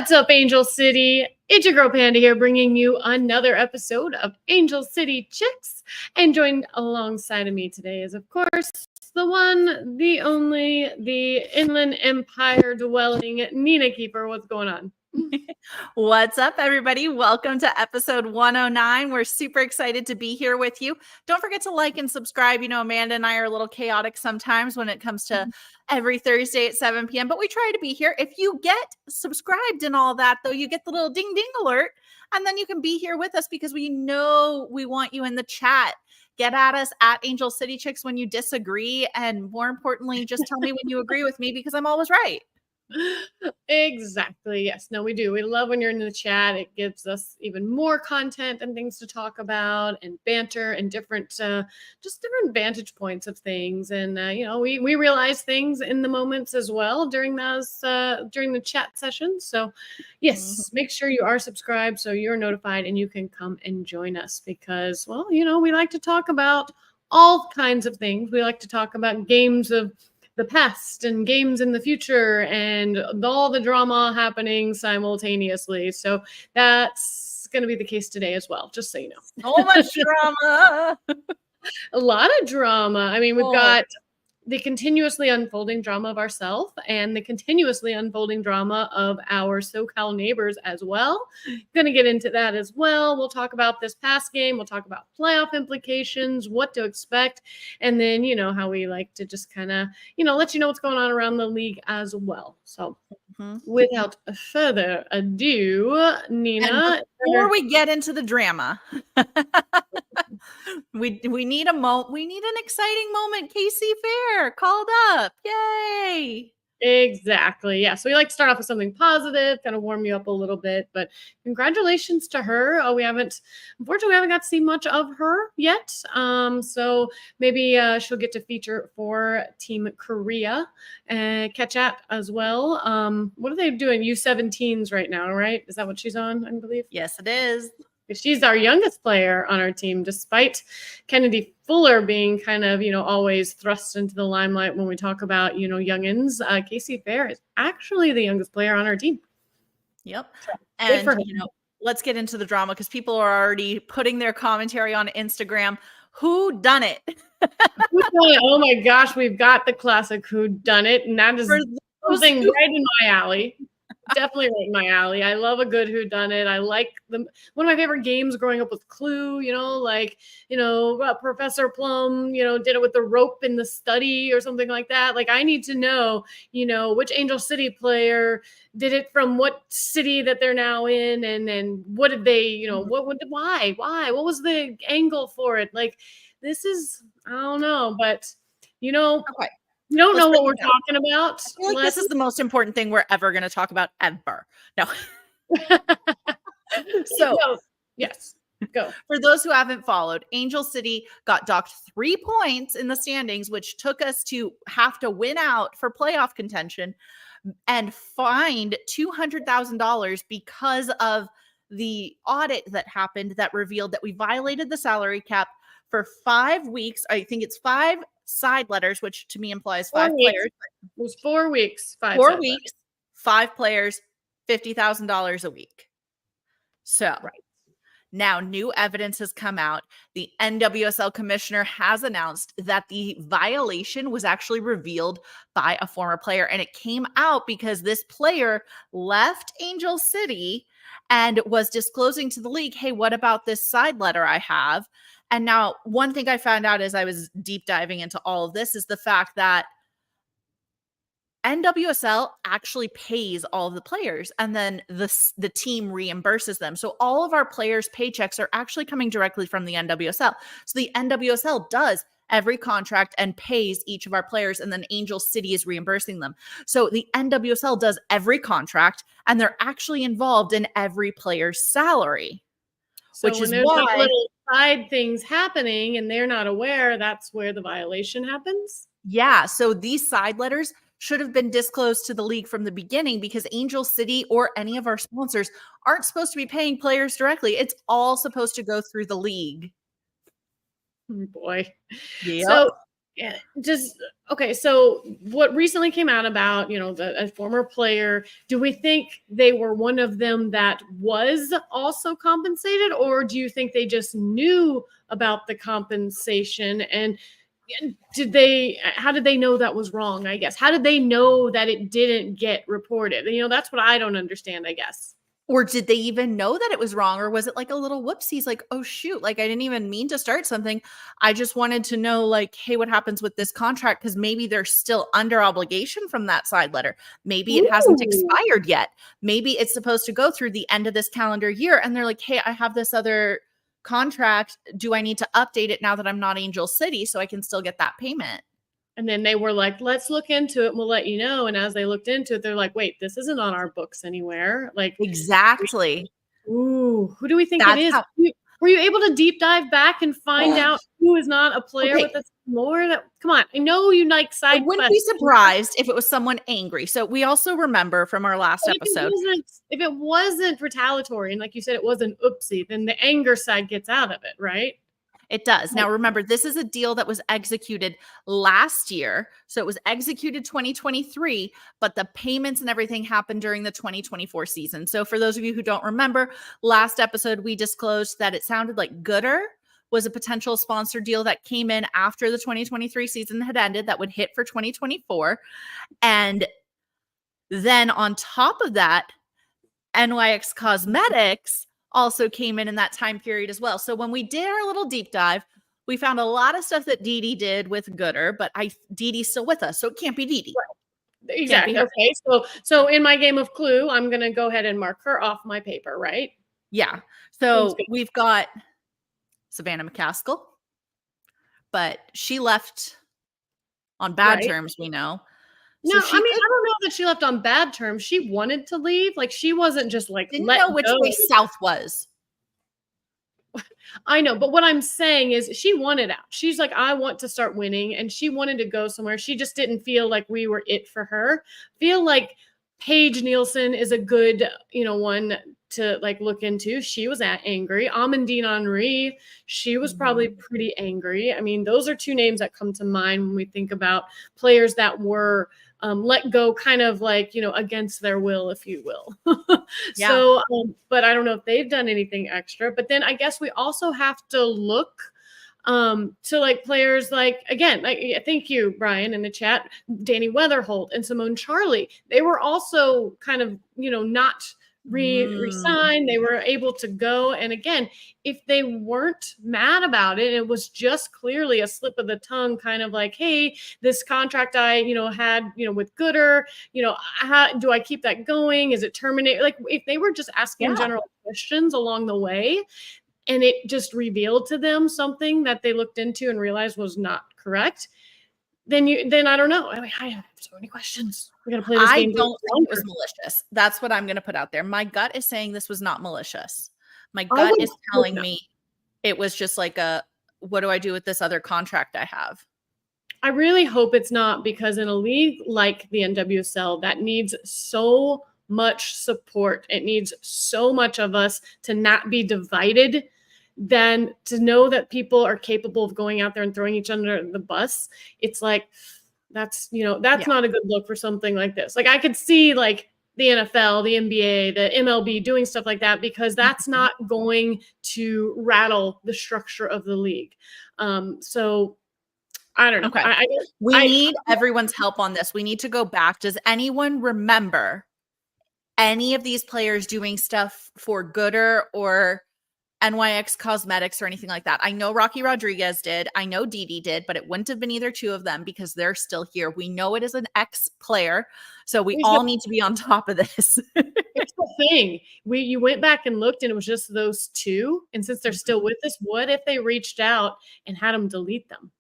What's up, Angel City? It's your girl Panda here, bringing you another episode of Angel City Chicks. And joined alongside of me today is, of course, the one, the only, the Inland Empire dwelling Nina Keeper. What's going on? What's up, everybody? Welcome to episode 109. We're super excited to be here with you. Don't forget to like and subscribe. You know, Amanda and I are a little chaotic sometimes when it comes to every Thursday at 7 p.m., but we try to be here. If you get subscribed and all that, though, you get the little ding ding alert, and then you can be here with us because we know we want you in the chat. Get at us at Angel City Chicks when you disagree, and more importantly, just tell me when you agree with me because I'm always right. Exactly. Yes. No, we do. We love when you're in the chat. It gives us even more content and things to talk about and banter and different, just different vantage points of things. And, we realize things in the moments as well during those, during the chat sessions. So yes, make sure you are subscribed so you're notified and you can come and join us because, well, we like to talk about all kinds of things. We like to talk about games of the past and games in the future and all the drama happening simultaneously. So that's going to be the case today as well, just so you know. So much drama. A lot of drama. I mean, we've got the continuously unfolding drama of ourselves and the continuously unfolding drama of our SoCal neighbors as well. Going to get into that as well. We'll talk about this past game. We'll talk about playoff implications, what to expect, and then, how we like to just kind of, let you know what's going on around the league as well. So without further ado, Nina. And before we get into the drama, we need we need an exciting moment. KC Fair called up. Yay! Exactly. Yeah. So we like to start off with something positive, kind of warm you up a little bit. But congratulations to her. Unfortunately, we haven't got to see much of her yet. So maybe she'll get to feature for Team Korea and catch up as well. What are they doing? U17s right now, right? Is that what she's on, I believe? Yes, it is. She's our youngest player on our team, despite Kennedy Fuller being kind of, always thrust into the limelight when we talk about, youngins. KC Fair is actually the youngest player on our team. Yep. And, let's get into the drama because people are already putting their commentary on Instagram. Who done it? Oh my gosh, we've got the classic Who Done It, and that is something right in my alley. Definitely right in my alley. I love a good whodunit. I like them. One of my favorite games growing up was Clue, Professor Plum, did it with the rope in the study or something like that. Like I need to know, which Angel City player did it from what city that they're now in. And then what did they, why, what was the angle for it? Like this is, I don't know, but okay. You don't know what we're talking about. I feel like this is the most important thing we're ever going to talk about ever. No. Yes, go. For those who haven't followed, Angel City got docked 3 points in the standings, which took us to have to win out for playoff contention and fined $200,000 because of the audit that happened that revealed that we violated the salary cap for 5 weeks. I think it's 5 side letters, which to me implies 5 players. It was 4 weeks. 4 weeks, 5 players, $50,000 a week. So now new evidence has come out. The NWSL commissioner has announced that the violation was actually revealed by a former player. And it came out because this player left Angel City and was disclosing to the league, hey, what about this side letter I have? And now one thing I found out as I was deep diving into all of this is the fact that NWSL actually pays all of the players and then the team reimburses them. So all of our players' paychecks are actually coming directly from the NWSL. So the NWSL does every contract and pays each of our players, and then Angel City is reimbursing them. So the NWSL does every contract and they're actually involved in every player's salary. So which is why like little side things happening and they're not aware, that's where the violation happens. Yeah. So these side letters should have been disclosed to the league from the beginning because Angel City or any of our sponsors aren't supposed to be paying players directly. It's all supposed to go through the league. Oh boy. Yep. So Yeah, just okay. So, what recently came out about a former player? Do we think they were one of them that was also compensated, or do you think they just knew about the compensation and did they? How did they know that was wrong? I guess how did they know that it didn't get reported? That's what I don't understand. I guess. Or did they even know that it was wrong? Or was it like a little whoopsies? Like, oh, shoot, like I didn't even mean to start something. I just wanted to know, like, hey, what happens with this contract? Because maybe they're still under obligation from that side letter. Maybe it hasn't Ooh. expired yet. Maybe it's supposed to go through the end of this calendar year. And they're like, hey, I have this other contract. Do I need to update it now that I'm not Angel City so I can still get that payment? And then they were like, let's look into it and we'll let you know. And as they looked into it, they're like, wait, this isn't on our books anywhere. Like, Exactly. ooh, who do we think it That's is? how. Were you able to deep dive back and find out who is not a player Okay. with us more? Come on. I know you like I side wouldn't be quests. surprised if it was someone angry. So we also remember from our last episode. If it wasn't retaliatory and like you said, it was an oopsie, then the anger side gets out of it, right? It does. Now, remember, this is a deal that was executed last year. So it was executed 2023, but the payments and everything happened during the 2024 season. So for those of you who don't remember, last episode, we disclosed that it sounded like Gooder was a potential sponsor deal that came in after the 2023 season had ended that would hit for 2024. And then on top of that, NYX Cosmetics also came in that time period as well. So when we did our little deep dive, we found a lot of stuff that Dee Dee did with Gooder, but Dee Dee's still with us, so it can't be Dee Dee. Right. Exactly. Okay. So in my game of Clue, I'm gonna go ahead and mark her off my paper, right? Yeah. So we've got Savannah McCaskill, but she left on bad terms, we know. No, I mean, I don't know that she left on bad terms. She wanted to leave. Like, she wasn't just like, didn't know which way south was. I know, but what I'm saying is she wanted out. She's like, I want to start winning, and she wanted to go somewhere. She just didn't feel like we were it for her. Feel like Paige Nielsen is a good, one to like look into. She was angry. Amandine Henry, she was probably pretty angry. I mean, those are two names that come to mind when we think about players that were let go kind of like, against their will, if you will. Yeah. So, but I don't know if they've done anything extra. But then I guess we also have to look to like players like, again, thank you, Brian, in the chat, Danny Weatherholt and Simone Charlie. They were also kind of, not resigned. They were able to go. And again, if they weren't mad about it, it was just clearly a slip of the tongue, kind of like, hey, this contract I, had, with Gooder, how do I keep that going? Is it terminated? Like if they were just asking general questions along the way, and it just revealed to them something that they looked into and realized was not correct, then I don't know. I mean, I have so many questions. We got to play this game. I don't think it was malicious. That's what I'm going to put out there. My gut is saying this was not malicious. My gut is telling me it was just like what do I do with this other contract I have? I really hope it's not, because in a league like the NWSL that needs so much support, it needs so much of us to not be divided, than to know that people are capable of going out there and throwing each other under the bus. It's like, that's not a good look for something like this. Like I could see like the NFL, the NBA, the MLB doing stuff like that, because that's not going to rattle the structure of the league. So I don't know. Okay. We need everyone's help on this. We need to go back. Does anyone remember any of these players doing stuff for Gooder or NYX Cosmetics or anything like that? I know Rocky Rodriguez did. I know Dee Dee did, but it wouldn't have been either two of them because they're still here. We know it is an ex-player, so we all need to be on top of this. It's the thing. You went back and looked, and it was just those two. And since they're still with us, what if they reached out and had them delete them?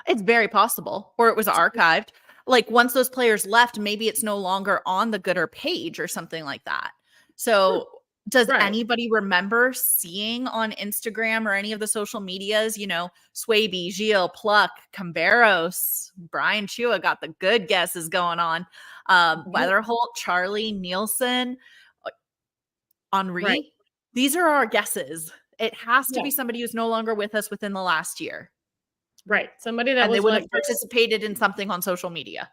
It's very possible, or it was archived. Like once those players left, maybe it's no longer on the Gooder page or something like that. So does anybody remember seeing on Instagram or any of the social medias, Swaby, Gilles, Pluck, Camberos, Brian Chua got the good guesses going on. Weatherholt, Charlie, Nielsen, Henri. Right. These are our guesses. It has to be somebody who's no longer with us within the last year. Right. Somebody that And they was would like have participated in something on social media.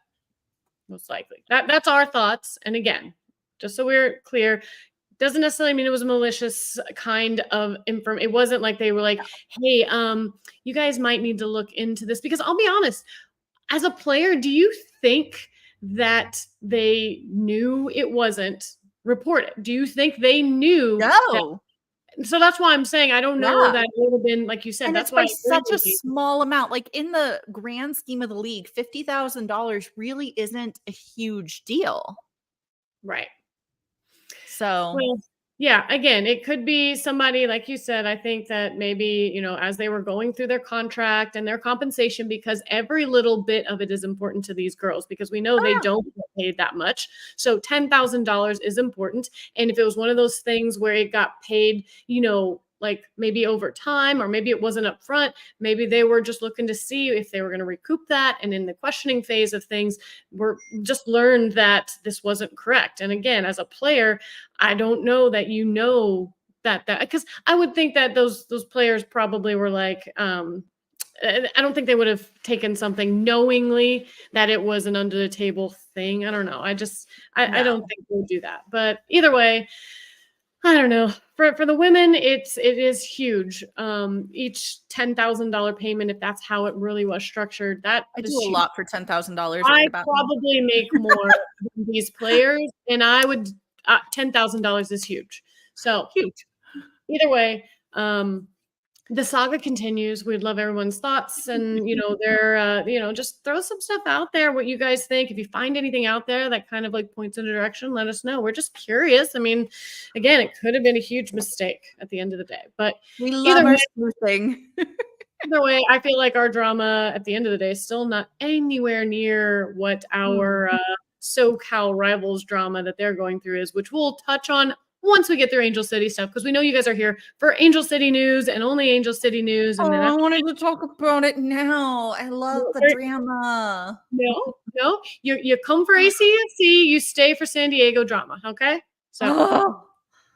most likely. That's our thoughts. And again, just so we're clear, doesn't necessarily mean it was a malicious kind of information. It wasn't like they were like, hey, you guys might need to look into this. Because I'll be honest, as a player, do you think that they knew it wasn't reported? Do you think they knew that? No. So that's why I'm saying I don't know Yeah. that it would have been, like you said, And that's it's why by I agree such a with you. small amount. Like in the grand scheme of the league, $50,000 really isn't a huge deal. Right. So Well, yeah, again, it could be somebody, like you said, I think that maybe, as they were going through their contract and their compensation, because every little bit of it is important to these girls because we know they yeah. don't get paid that much. So $10,000 is important. And if it was one of those things where it got paid, like maybe over time, or maybe it wasn't up front, maybe they were just looking to see if they were going to recoup that. And in the questioning phase of things, we're just learned that this wasn't correct. And again, as a player, I don't know that that because I would think that those players probably were like, I don't think they would have taken something knowingly that it was an under the table thing. I don't know. I don't think they would do that. But either way, I don't know. For the women, it is huge. Each $10,000 payment, if that's how it really was structured, that I is do a huge. lot for $10,000 I right about now. probably make more than these players, and I would $10,000 is huge. So Huge. either way, the saga continues. We'd love everyone's thoughts, and just throw some stuff out there. What you guys think? If you find anything out there that kind of like points in a direction, let us know. We're just curious. I mean, again, it could have been a huge mistake at the end of the day, but We love our sleuthing. either way, I feel like our drama at the end of the day is still not anywhere near what our SoCal rivals drama that they're going through is, which we'll touch on once we get through Angel City stuff, because we know you guys are here for Angel City news and only Angel City news. And then I wanted to talk about it now. I love the drama. No, you come for ACFC, you stay for San Diego drama, okay? So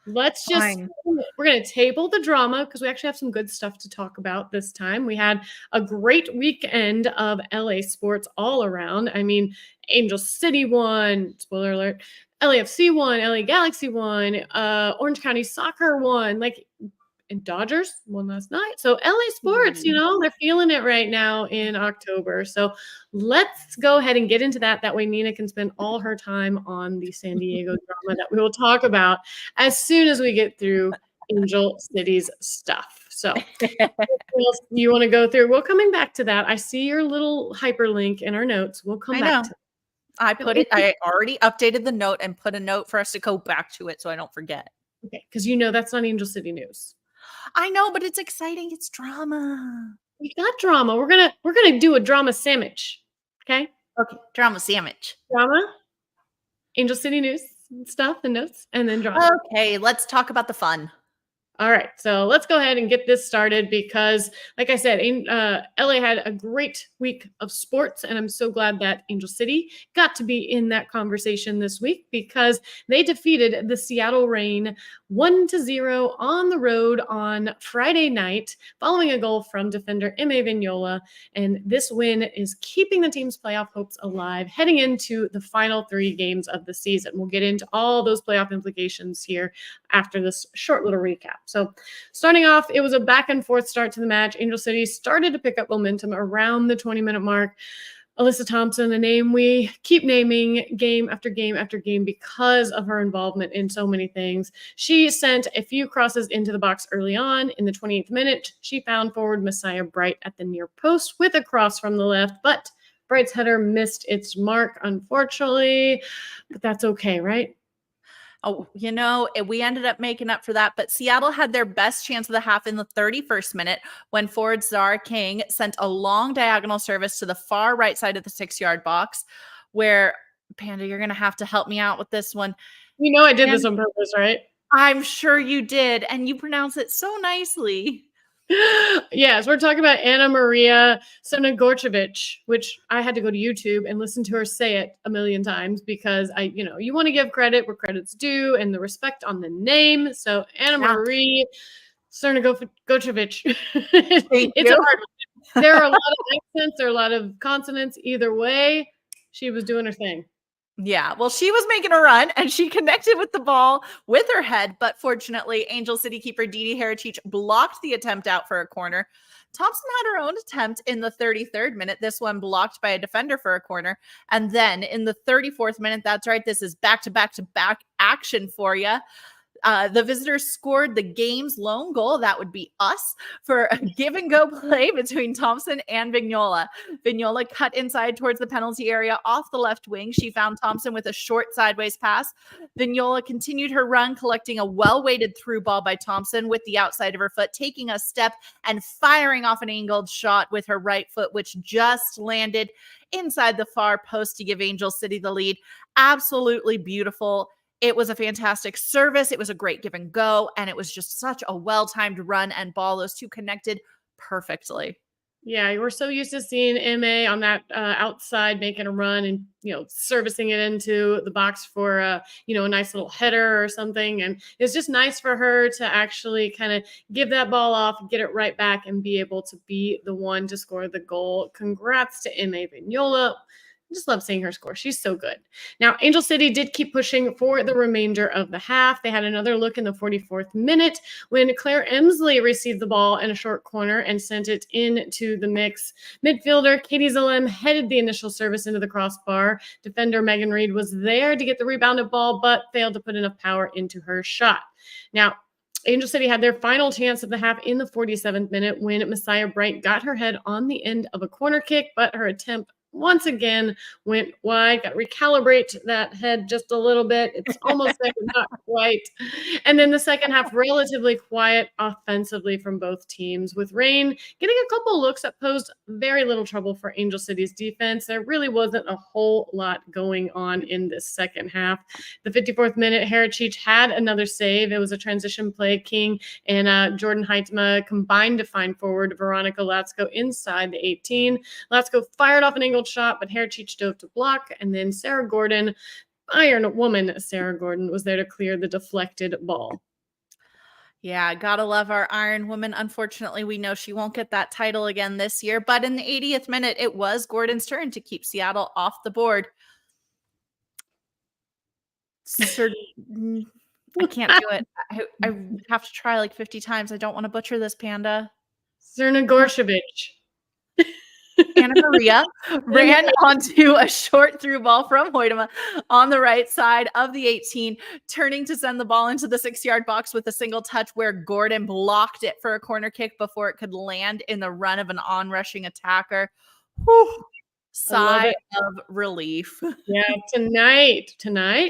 let's just, we're going to table the drama because we actually have some good stuff to talk about this time. We had a great weekend of LA sports all around. I mean, Angel City won, spoiler alert, LAFC won, LA Galaxy won, Orange County Soccer won, and Dodgers won last night. So LA sports, they're feeling it right now in October. So let's go ahead and get into that. That way Nina can spend all her time on the San Diego drama that we will talk about as soon as we get through Angel City's stuff. So you want to go through? We're coming back to that. I see your little hyperlink in our notes. We'll come back to it. I already updated the note and put a note for us to go back to it so I don't forget. Okay, because that's not Angel City news. I know, but it's exciting. It's drama. We got drama. We're gonna do a drama sandwich. Okay. Okay. Drama sandwich. Drama. Angel City news stuff and notes, and then drama. Okay, let's talk about the fun. All right, so let's go ahead and get this started because, like I said, LA had a great week of sports, and I'm so glad that Angel City got to be in that conversation this week because they defeated the Seattle Reign 1-0 on the road on Friday night, following a goal from defender Ime Vignola, and this win is keeping the team's playoff hopes alive heading into the final 3 games of the season. We'll get into all those playoff implications here after this short little recap. So starting off, it was a back and forth start to the match. Angel City started to pick up momentum around the 20-minute mark. Alyssa Thompson, a name we keep naming game after game after game because of her involvement in so many things. She sent a few crosses into the box early on. In the 28th minute, she found forward Messiah Bright at the near post with a cross from the left, but Bright's header missed its mark, unfortunately. But that's okay, right? Oh, we ended up making up for that, but Seattle had their best chance of the half in the 31st minute when forward Zara King sent a long diagonal service to the far right side of the 6-yard box where, Panda, you're going to have to help me out with this one. I did this on purpose, right? I'm sure you did, and you pronounce it so nicely. Yes, we're talking about Anna Maria Sonogorchevich, which I had to go to YouTube and listen to her say it a million times because you want to give credit where credit's due and the respect on the name. So Anna Marie Sonogorchevich. It's a hard one. There are a lot of accents, there are a lot of consonants. Either way, she was doing her thing. Yeah, well, she was making a run and she connected with the ball with her head, but fortunately, Angel City keeper Didi Herachich blocked the attempt out for a corner. Thompson had her own attempt in the 33rd minute, this one blocked by a defender for a corner. And then in the 34th minute, that's right, this is back to back to back action for you. The visitors scored the game's lone goal. That would be us for a give and go play between Thompson and Vignola. Vignola cut inside towards the penalty area off the left wing. She found Thompson with a short sideways pass. Vignola continued her run, collecting a well-weighted through ball by Thompson with the outside of her foot, taking a step and firing off an angled shot with her right foot, which just landed inside the far post to give Angel City the lead. Absolutely beautiful. It was a fantastic service. It was a great give and go. And it was just such a well-timed run and ball. Those two connected perfectly. Yeah, we're so used to seeing MA on that outside making a run and, servicing it into the box for, a nice little header or something. And it's just nice for her to actually kind of give that ball off, get it right back, and be able to be the one to score the goal. Congrats to MA Vignola. Just love seeing her score. She's so good. Now, Angel City did keep pushing for the remainder of the half. They had another look in the 44th minute when Claire Emsley received the ball in a short corner and sent it into the mix. Midfielder Katie Zalem headed the initial service into the crossbar. Defender Megan Reed was there to get the rebounded ball, but failed to put enough power into her shot. Now, Angel City had their final chance of the half in the 47th minute when Messiah Bright got her head on the end of a corner kick, but her attempt once again went wide. Got to recalibrate that head just a little bit. It's almost there, but not quite. And then the second half, relatively quiet offensively from both teams, with Rain getting a couple looks that posed very little trouble for Angel City's defense. There really wasn't a whole lot going on in this second half. The 54th minute, Herachich had another save. It was a transition play. King and Jordan Heitzma combined to find forward Veronica Latsko inside the 18. Latsko fired off an angle shot, but Herachich dove to block, and then Sarah Gordon, Iron Woman Sarah Gordon, was there to clear the deflected ball. Yeah, gotta love our Iron Woman. Unfortunately, we know she won't get that title again this year, but in the 80th minute, it was Gordon's turn to keep Seattle off the board. I can't do it. I have to try like 50 times. I don't want to butcher this, Panda. Zerna Gorshevich. Anna Maria ran onto a short through ball from Hoytema on the right side of the 18, turning to send the ball into the 6-yard box with a single touch where Gordon blocked it for a corner kick before it could land in the run of an onrushing attacker. Whew. Sigh of relief. Yeah, tonight.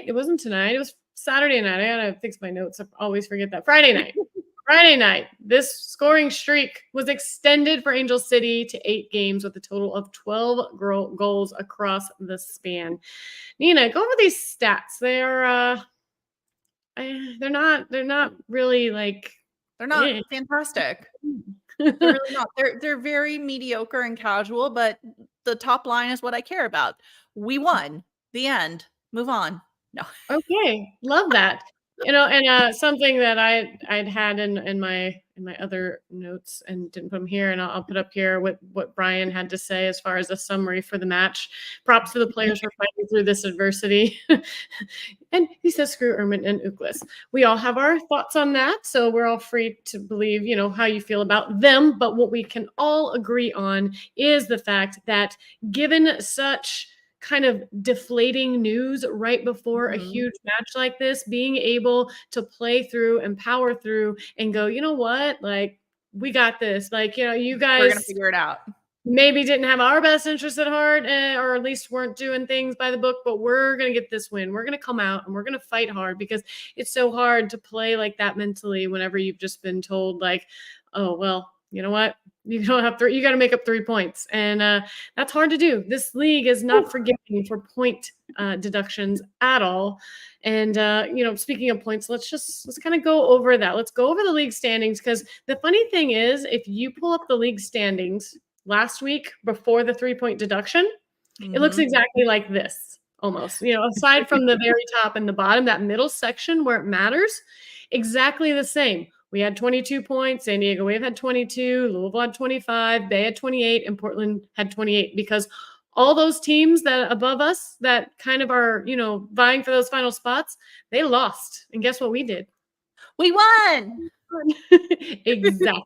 It wasn't tonight. It was Saturday night. I gotta fix my notes. I always forget that. Friday night, this scoring streak was extended for Angel City to 8 games with a total of 12 goals across the span. Nina, go over these stats. They're not really like, they're not fantastic. They're really not. They're very mediocre and casual, but the top line is what I care about. We won. The end. Move on. No. Okay, love that. And something that I'd had in my other notes and didn't put them here, and I'll put up here what Brian had to say as far as a summary for the match. Props to the players for fighting through this adversity. And he says, screw Ermint and Uklis. We all have our thoughts on that, so we're all free to believe, how you feel about them. But what we can all agree on is the fact that given such kind of deflating news right before a huge match like this, being able to play through and power through and go, you know what, like, we got this. Like, you guys, we're gonna figure it out. Maybe didn't have our best interest at heart, or at least weren't doing things by the book, but we're going to get this win. We're going to come out and we're going to fight hard, because it's so hard to play like that mentally whenever you've just been told, like, oh, well, you know what? You don't have you got to make up 3 points. And that's hard to do. This league is not forgiving for point deductions at all. And, speaking of points, let's kind of go over that. Let's go over the league standings, because the funny thing is, if you pull up the league standings last week before the 3-point deduction, it looks exactly like this almost, aside from the very top and the bottom, that middle section where it matters, exactly the same. We had 22 points. San Diego Wave had 22. Louisville had 25. Bay had 28. And Portland had 28 because all those teams that above us that kind of are, vying for those final spots, they lost. And guess what we did? We won. Exactly.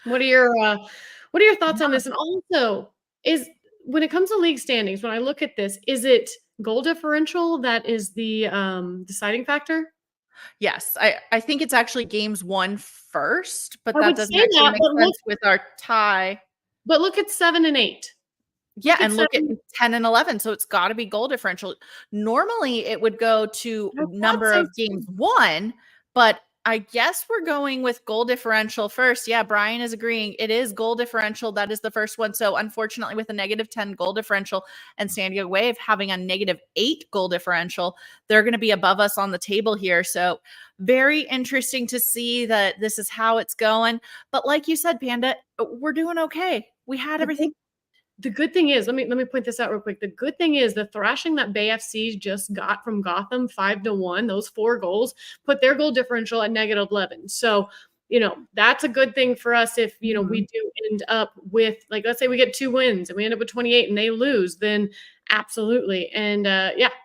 What are your thoughts on this? And also, when it comes to league standings, when I look at this, is it goal differential that is the deciding factor? Yes, I think it's actually games won first, but I that would doesn't say actually that, make sense with our tie. But look at 7 and 8. Yeah, and look at 10 and 11, so it's got to be goal differential. Normally, it would go to number of games won, but I guess we're going with goal differential first. Yeah, Brian is agreeing. It is goal differential. That is the first one. So unfortunately, with a -10 goal differential and San Diego Wave having a -8 goal differential, they're going to be above us on the table here. So very interesting to see that this is how it's going. But like you said, Panda, we're doing okay. We had everything. The good thing is, let me point this out real quick. The good thing is the thrashing that Bay FC just got from Gotham 5-1, those 4 goals put their goal differential at -11. So, that's a good thing for us if, we do end up with, like, let's say we get 2 wins and we end up with 28 and they lose, then absolutely. And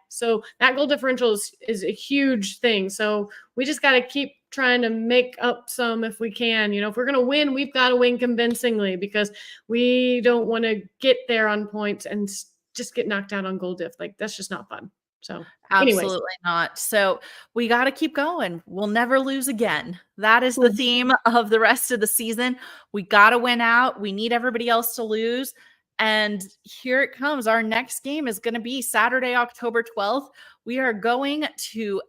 so that goal differential is a huge thing. So we just got to keep trying to make up some if we can. If we're going to win, we've got to win convincingly because we don't want to get there on points and just get knocked out on goal diff. Like, that's just not fun. So absolutely not. So we got to keep going. We'll never lose again. That is the theme of the rest of the season. We got to win out. We need everybody else to lose. And here it comes. Our next game is going to be Saturday, October 12th. We are going to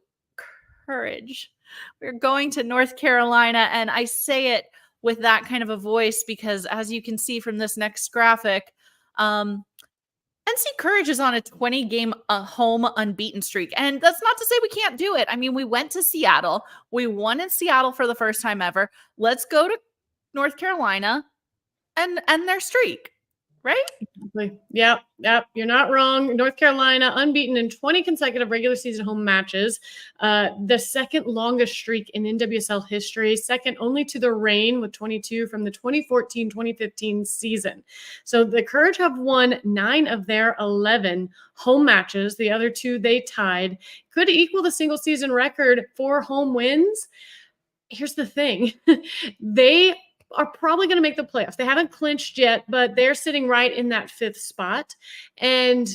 Courage. We're going to North Carolina. And I say it with that kind of a voice because as you can see from this next graphic, NC Courage is on a 20-game home unbeaten streak. And that's not to say we can't do it. I mean, we went to Seattle. We won in Seattle for the first time ever. Let's go to North Carolina and end their streak. Right? Exactly. Yep. You're not wrong. North Carolina unbeaten in 20 consecutive regular season home matches. The second longest streak in NWSL history, second only to the Reign with 22 from the 2014-2015 season. So the Courage have won 9 of their 11 home matches. The other 2 they tied. Could equal the single season record for home wins. Here's the thing. They are probably going to make the playoffs. They haven't clinched yet, but they're sitting right in that 5th spot. And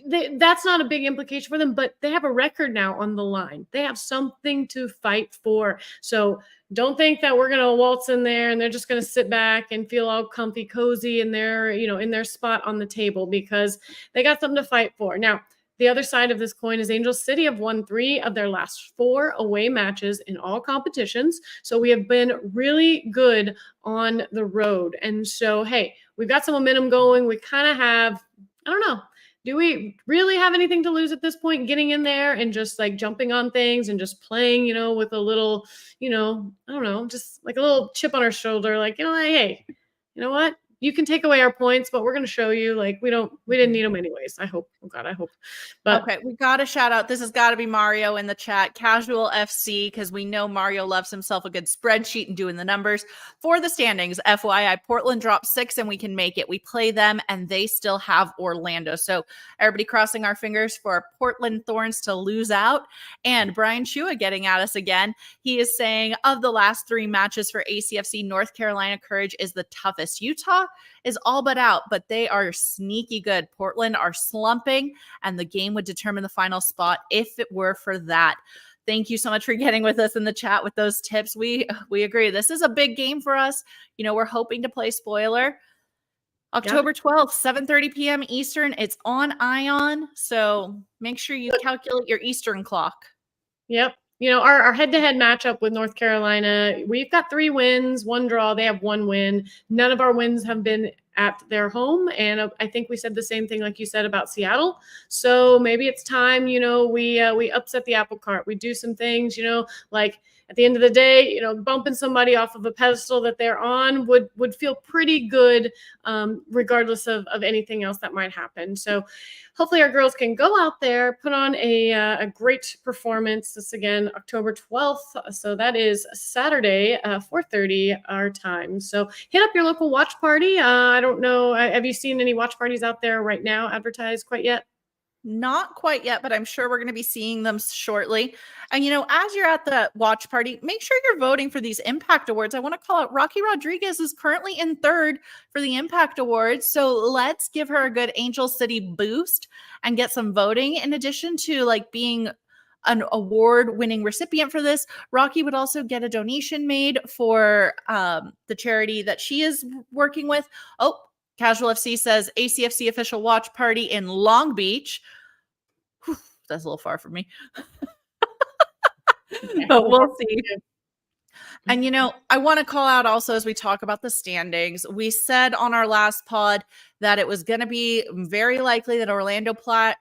that's not a big implication for them, but they have a record now on the line. They have something to fight for. So don't think that we're going to waltz in there and they're just going to sit back and feel all comfy, cozy in their, in their spot on the table because they got something to fight for. Now, the other side of this coin is Angel City have won 3 of their last 4 away matches in all competitions. So we have been really good on the road. And so, hey, we've got some momentum going. We kind of have, I don't know, do we really have anything to lose at this point? Getting in there and just like jumping on things and just playing, with a little, I don't know, just like a little chip on our shoulder. Like, hey, you know what? You can take away our points, but we're going to show you like we didn't need them anyways. I hope. Oh God, I hope. But okay, we got to shout out. This has got to be Mario in the chat, Casual FC, because we know Mario loves himself a good spreadsheet and doing the numbers for the standings. FYI, Portland dropped 6 and we can make it. We play them and they still have Orlando. So everybody crossing our fingers for Portland Thorns to lose out. And Brian Chua getting at us again. He is saying of the last 3 matches for ACFC, North Carolina Courage is the toughest. Utah is all but out, but they are sneaky good. Portland are slumping, and the game would determine the final spot if it were for that. Thank you so much for getting with us in the chat with those tips. We agree. This is a big game for us. We're hoping to play spoiler. October 12th, 7:30 p.m. Eastern. It's on Ion, so make sure you calculate your Eastern clock. Yep. Our head-to-head matchup with North Carolina, we've got 3 wins, 1 draw. They have 1 win. None of our wins have been at their home. And I think we said the same thing like you said about Seattle. So maybe it's time, we upset the apple cart. We do some things, like at the end of the day, you know, bumping somebody off of a pedestal that they're on would feel pretty good, regardless of anything else that might happen. So hopefully our girls can go out there, put on a great performance. This again, October 12th. So that is Saturday, 4:30 our time. So hit up your local watch party. I don't know. Have you seen any watch parties out there right now advertised quite yet? Not quite yet, but I'm sure we're going to be seeing them shortly. And, you know, as you're at the watch party, make sure you're voting for these Impact Awards. I want to call out Rocky Rodriguez is currently in third for the Impact Awards. So let's give her a good Angel City boost and get some voting. In addition to like being an award-winning recipient for this, Rocky would also get a donation made for the charity that she is working with. Oh, Casual FC says ACFC official watch party in Long Beach. Whew, that's a little far for me. But we'll see. And, you know, I want to call out also as we talk about the standings, we said on our last pod that it was going to be very likely that Orlando Pride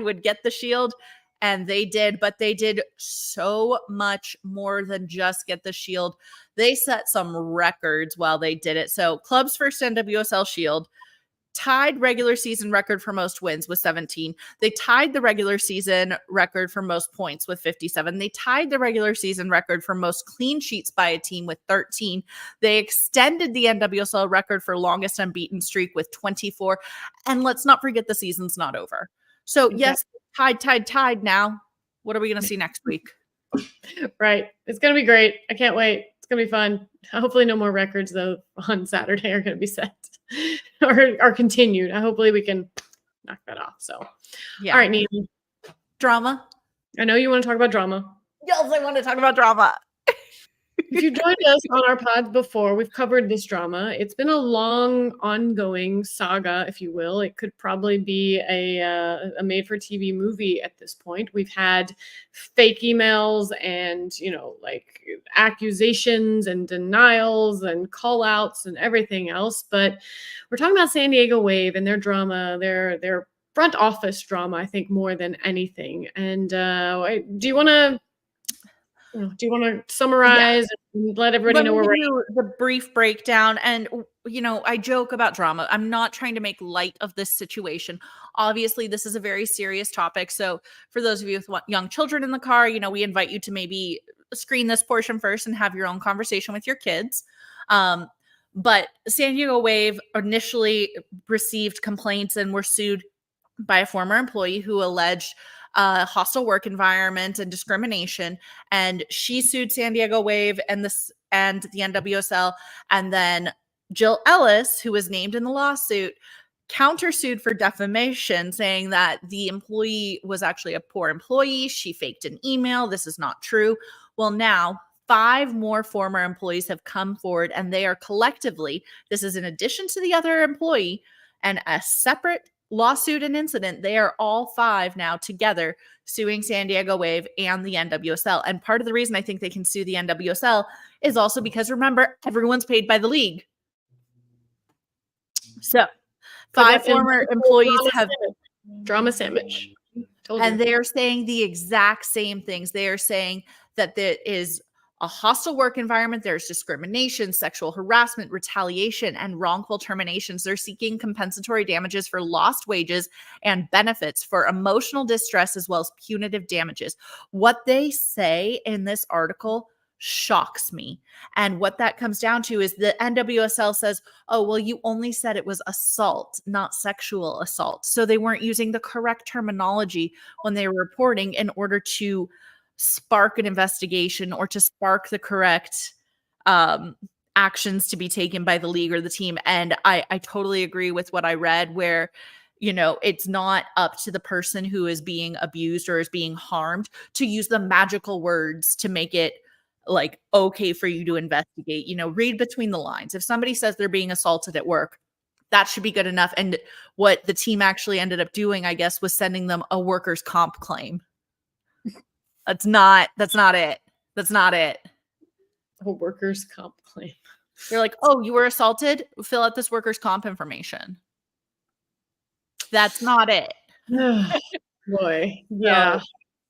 would get the Shield, and they did, but they did so much more than just get the Shield. They set some records while they did it. So club's first NWSL Shield tied regular season record for most wins with 17. They tied the regular season record for most points with 57. They tied the regular season record for most clean sheets by a team with 13. They extended the NWSL record for longest unbeaten streak with 24. And let's not forget the season's not over. So yes, tied now. What are we going to see next week? Right. It's going to be great. I can't wait. It's going to be fun. Hopefully no more records though on Saturday are going to be set or continued. Hopefully we can knock that off. So, yeah. All right, Neely. Drama. I know you want to talk about drama. Yes, I want to talk about drama. If you joined us on our pods before, we've covered this drama. It's been a long, ongoing saga, if you will. It could probably be a made-for-TV movie at this point. We've had fake emails and, you know, like accusations and denials and call-outs and everything else. But we're talking about San Diego Wave and their drama, their front office drama, I think, more than anything. And do you want to summarize and let everybody know where we're at? The brief breakdown. And, you know, I joke about drama. I'm not trying to make light of this situation. Obviously, this is a very serious topic. So for those of you with young children in the car, you know, we invite you to maybe screen this portion first and have your own conversation with your kids. But San Diego Wave initially received complaints and were sued by a former employee who alleged hostile work environment and discrimination, and she sued San Diego Wave and the NWSL, and then Jill Ellis, who was named in the lawsuit, countersued for defamation, saying that the employee was actually a poor employee. She faked an email. This is not true. Well, now 5 more former employees have come forward, and they are collectively, this is in addition to the other employee and a separate lawsuit and incident, they are all 5 now together suing San Diego Wave and the NWSL. And part of the reason I think they can sue the NWSL is also because, remember, everyone's paid by the league. So 5 former employees have drama sandwich. And they are saying the exact same things. They are saying that there is a hostile work environment, there's discrimination, sexual harassment, retaliation, and wrongful terminations. They're seeking compensatory damages for lost wages and benefits for emotional distress as well as punitive damages. What they say in this article shocks me. And what that comes down to is the NWSL says, oh, well, you only said it was assault, not sexual assault. So they weren't using the correct terminology when they were reporting in order to spark an investigation or to spark the correct actions to be taken by the league or the team. And I totally agree with what I read where, you know, it's not up to the person who is being abused or is being harmed to use the magical words to make it like okay for you to investigate. You know, read between the lines. If somebody says they're being assaulted at work, that should be good enough. And what the team actually ended up doing, I guess, was sending them a workers' comp claim. That's not it. That's not it. A workers' comp claim. You're like, oh, you were assaulted? Fill out this workers' comp information. That's not it. Boy. Yeah.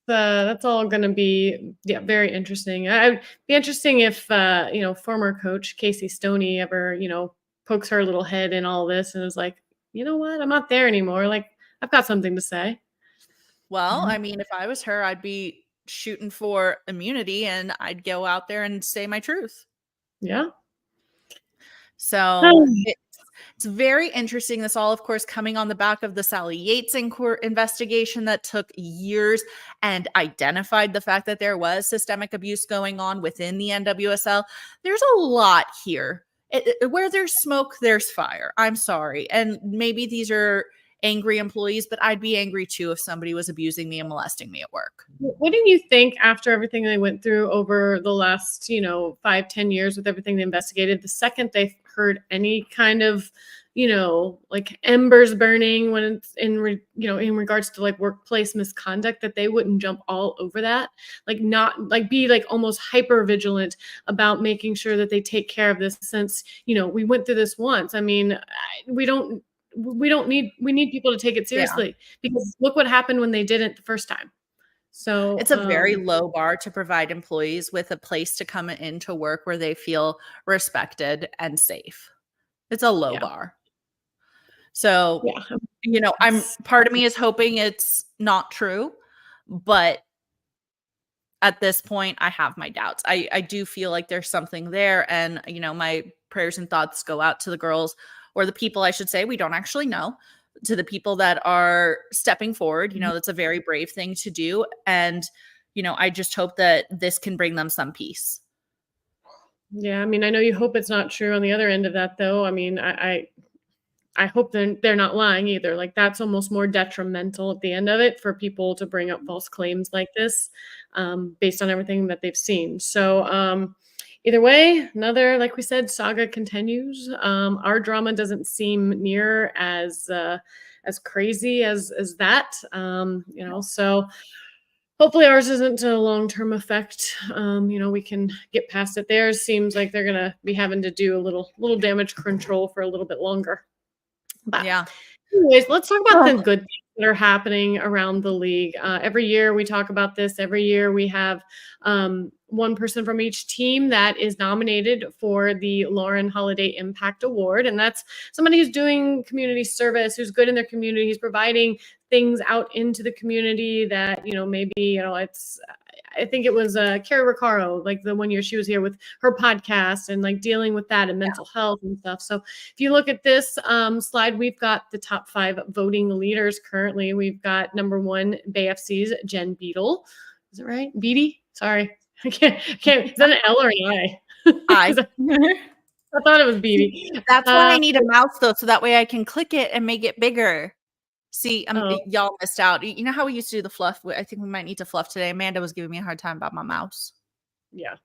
that's all going to be very interesting. I'd be interesting if former coach Casey Stoney ever pokes her little head in all this and is like, you know what, I'm not there anymore. Like I've got something to say. Well, I mean, if I was her, I'd be shooting for immunity and I'd go out there and say my truth. Yeah. So it's very interesting. This all, of course, coming on the back of the Sally Yates investigation that took years and identified the fact that there was systemic abuse going on within the NWSL. There's a lot here. Where there's smoke, there's fire. I'm sorry. And maybe these are angry employees, but I'd be angry too if somebody was abusing me and molesting me at work. What do you think after everything they went through over the last 5-10 years with everything they investigated, the second they heard any kind of like embers burning when it's in regards to like workplace misconduct, that they wouldn't jump all over that, like not like be like almost hyper vigilant about making sure that they take care of this, since we went through this once. I mean, we need people to take it seriously, because look what happened when they didn't the first time. So it's a very low bar to provide employees with a place to come into work where they feel respected and safe. It's a low bar. So, part of me is hoping it's not true, but at this point I have my doubts. I do feel like there's something there, and my prayers and thoughts go out to the girls, or the people, I should say, we don't actually know, to the people that are stepping forward. That's a very brave thing to do. And, I just hope that this can bring them some peace. Yeah. I mean, I know you hope it's not true on the other end of that, though. I mean, I hope they're not lying either. Like that's almost more detrimental at the end of it for people to bring up false claims like this, based on everything that they've seen. So, either way, another, like we said, saga continues. Our drama doesn't seem near as crazy as that. So hopefully ours isn't a long-term effect. We can get past it. Theirs seems like they're gonna be having to do a little damage control for a little bit longer. But anyways, let's talk about the good things that are happening around the league. Every year we talk about this. Every year we have one person from each team that is nominated for the Lauren Holiday Impact Award. And that's somebody who's doing community service, who's good in their community, who's providing things out into the community that, maybe, I think it was Carrie Riccaro, like the one year she was here with her podcast and like dealing with that and mental health and stuff. So if you look at this slide, we've got the top 5 voting leaders currently. We've got number 1, Bay FC's Jen Beadle. Is it right? Beatty? Sorry. I can't. Is that an L or an I? I thought it was Beatty. That's why I need a mouse though, so that way I can click it and make it bigger. See, y'all missed out. You know how we used to do the fluff? I think we might need to fluff today. Amanda was giving me a hard time about my mouse. Yeah.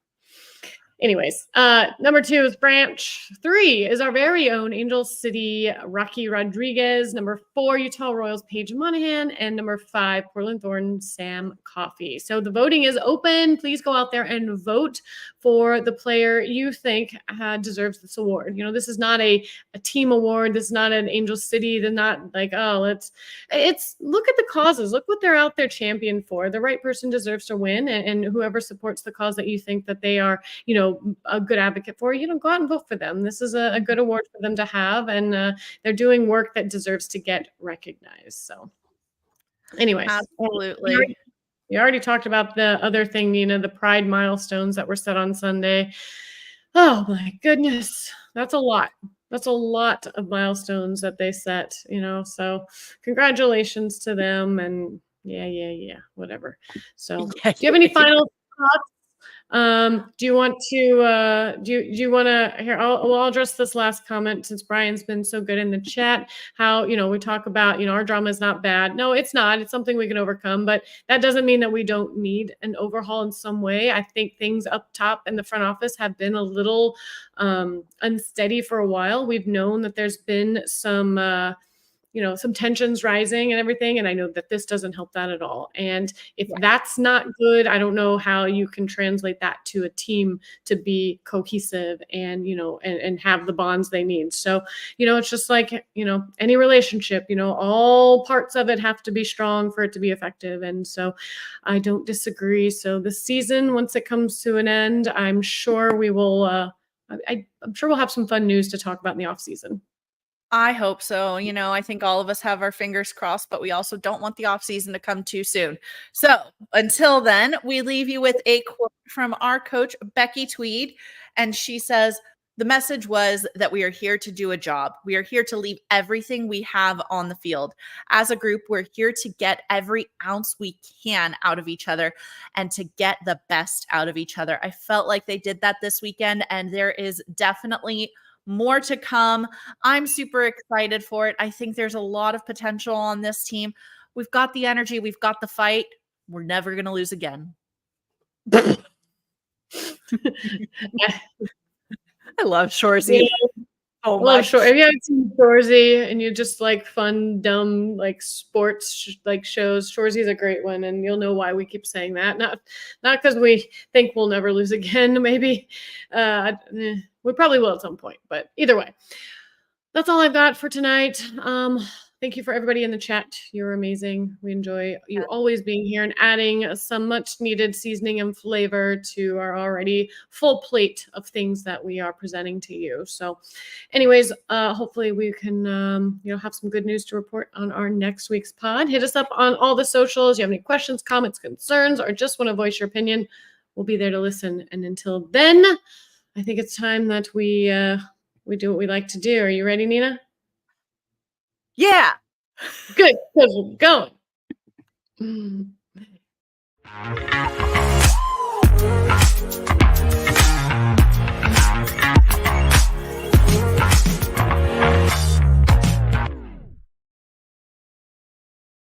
Anyways, number 2 is Branch. 3 is our very own Angel City, Rocky Rodriguez. Number 4, Utah Royals, Paige Monahan. And number 5, Portland Thorns, Sam Coffey. So the voting is open. Please go out there and vote for the player you think deserves this award. This is not a team award. This is not an Angel City. They're not like, it's look at the causes. Look what they're out there champion for. The right person deserves to win, and whoever supports the cause that you think that they are, a good advocate for, go out and vote for them. This is a good award for them to have, and they're doing work that deserves to get recognized. So anyways, absolutely. We already talked about the other thing, Nina, the Pride milestones that were set on Sunday. Oh my goodness. That's a lot. That's a lot of milestones that they set, so congratulations to them. And whatever. So do you have any final thoughts? Do you want to do you want to here? I'll address this last comment since Brian's been so good in the chat. How we talk about our drama is not bad. No, it's not. It's something we can overcome, but that doesn't mean that we don't need an overhaul in some way. I think things up top in the front office have been a little unsteady for a while. We've known that there's been some some tensions rising and everything. And I know that this doesn't help that at all. And if Right. that's not good, I don't know how you can translate that to a team to be cohesive and, and have the bonds they need. So, it's just like, any relationship, all parts of it have to be strong for it to be effective. And so I don't disagree. So the season, once it comes to an end, I'm sure we will, I'm sure we'll have some fun news to talk about in the off season. I hope so. I think all of us have our fingers crossed, but we also don't want the off season to come too soon. So until then, we leave you with a quote from our coach, Becky Tweed. And she says, the message was that we are here to do a job. We are here to leave everything we have on the field. As a group, we're here to get every ounce we can out of each other and to get the best out of each other. I felt like they did that this weekend, and there is definitely more to come. I'm super excited for it. I think there's a lot of potential on this team. We've got the energy. We've got the fight. We're never going to lose again. I love Shorzy. I love Shorzy. If you haven't seen Shorzy and you just like fun, dumb, like sports like shows, Shorzy is a great one, and you'll know why we keep saying that. Not because we think we'll never lose again. Maybe we probably will at some point, but either way, that's all I've got for tonight. Thank you for everybody in the chat. You're amazing. We enjoy you always being here and adding some much needed seasoning and flavor to our already full plate of things that we are presenting to you. So anyways, hopefully we can, have some good news to report on our next week's pod. Hit us up on all the socials. You have any questions, comments, concerns, or just want to voice your opinion, we'll be there to listen. And until then, I think it's time that we do what we like to do. Are you ready, Nina? Yeah. Good, because we're going.